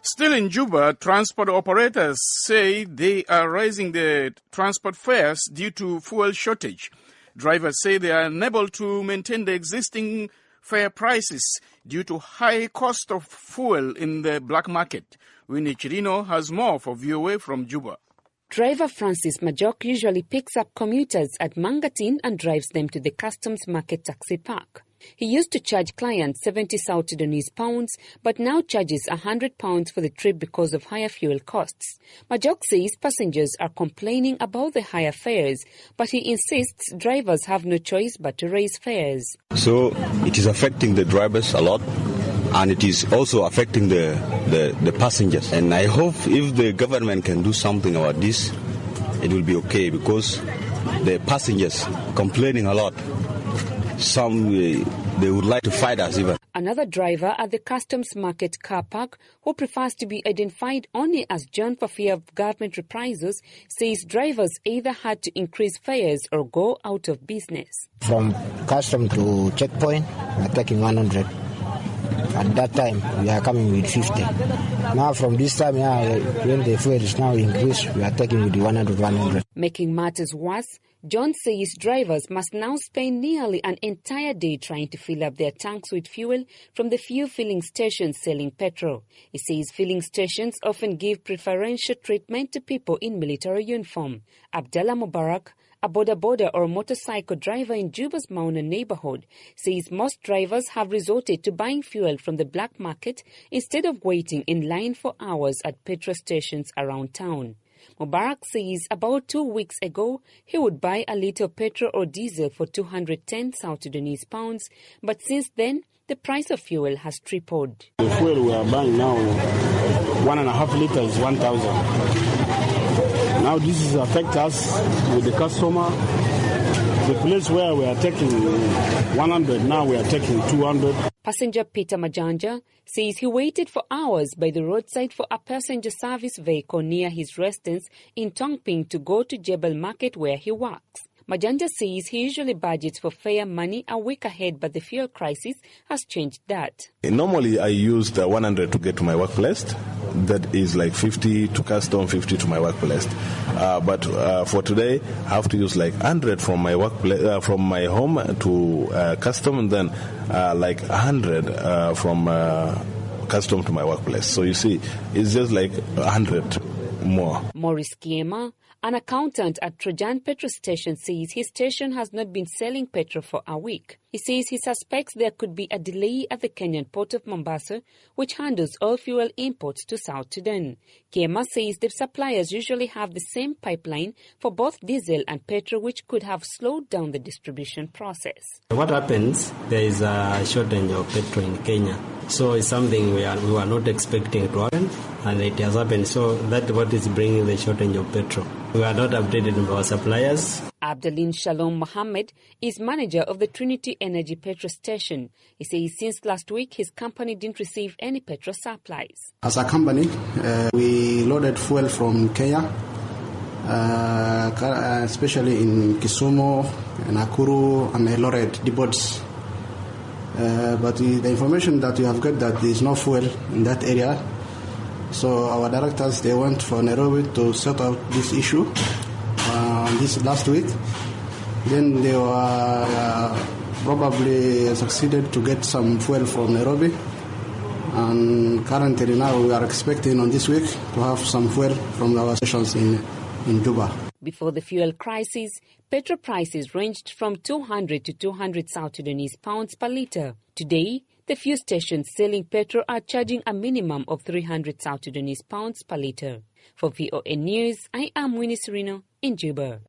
Still in Juba, transport operators say they are raising the transport fares due to fuel shortage. Drivers say they are unable to maintain the existing fare prices due to high cost of fuel in the black market. Winnie Cirino has more for VOA from Juba. Driver Francis Majok usually picks up commuters at Mangatin and drives them to the customs market taxi park. He used to charge clients 70 South Sudanese pounds, but now charges £100 for the trip because of higher fuel costs. Majok says passengers are complaining about the higher fares, but he insists drivers have no choice but to raise fares. So it is affecting the drivers a lot, and it is also affecting the passengers. And I hope if the government can do something about this, it will be okay, because the passengers complaining a lot. Some, they would like to fight us even. Another driver at the customs market car park, who prefers to be identified only as John for fear of government reprisals, says drivers either had to increase fares or go out of business. From custom to checkpoint, we are taking 100. At that time, we are coming with 50. Now from this time, when the fuel is now increased, we are taking with the 100. Making matters worse, John says drivers must now spend nearly an entire day trying to fill up their tanks with fuel from the few filling stations selling petrol. He says filling stations often give preferential treatment to people in military uniform. Abdallah Mubarak, a boda or motorcycle driver in Juba's Mauna neighborhood, says most drivers have resorted to buying fuel from the black market instead of waiting in line for hours at petrol stations around town. Mubarak says about 2 weeks ago, he would buy a litre of petrol or diesel for 210 South Sudanese pounds, but since then, the price of fuel has tripled. The fuel we are buying now, 1.5 litres, 1,000. Now this is affect us with the customer. The place where we are taking 100, now we are taking 200. Passenger Peter Majanja says he waited for hours by the roadside for a passenger service vehicle near his residence in Tongping to go to Jebel Market where he works. Majanja says he usually budgets for fare money a week ahead, but the fuel crisis has changed that. Normally I used 100 to get to my workplace. That is like 50 to custom, 50 to my workplace. But for today, I have to use like 100 from my workplace, from my home to custom, and then like 100 from custom to my workplace. So you see, it's just like 100 more. Maurice Kiema, an accountant at Trojan petrol station, says his station has not been selling petrol for a week. He says he suspects there could be a delay at the Kenyan port of Mombasa, which handles all fuel imports to South Sudan. Kiema says the suppliers usually have the same pipeline for both diesel and petrol, which could have slowed down the distribution process. What happens, there is a shortage of petrol in Kenya. So it's something we were not expecting to happen, and it has happened. So that's what is bringing the shortage of petrol. We are not updated with our suppliers. Abdalin Shalom Mohammed is manager of the Trinity Energy petrol station. He says since last week his company didn't receive any petrol supplies. As a company, we loaded fuel from Kenya, especially in Kisumu, Nakuru, and Eldoret depots. But the information that we have got that there is no fuel in that area. So our directors, they went for Nairobi to sort out this issue this last week. Then they were probably succeeded to get some fuel from Nairobi. And currently now we are expecting on this week to have some fuel from our stations in Juba. Before the fuel crisis, petrol prices ranged from 200 to 200 South Sudanese pounds per litre. Today, the few stations selling petrol are charging a minimum of 300 South Sudanese pounds per litre. For VOA News, I am Winnie Cirino in Juba.